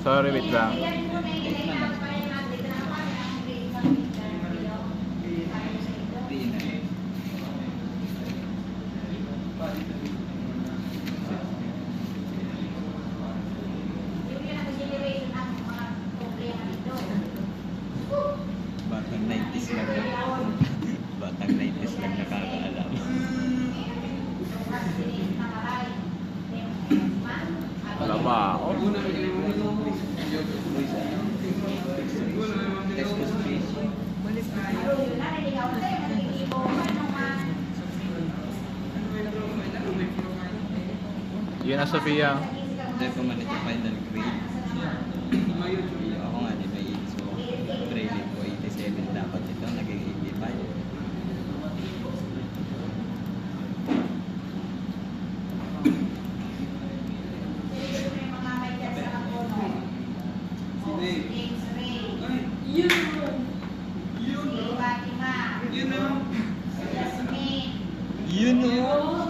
Sorry, wait lang. Batang 90s lang. Batang 90s lang nakakaalam. Wala ba ako? Texas fish. Yun na, Sofia. Hindi ko man ito final grade. Ako nga di may 8. So, trailing ko 87. Dapat ito naging 85. Yun o!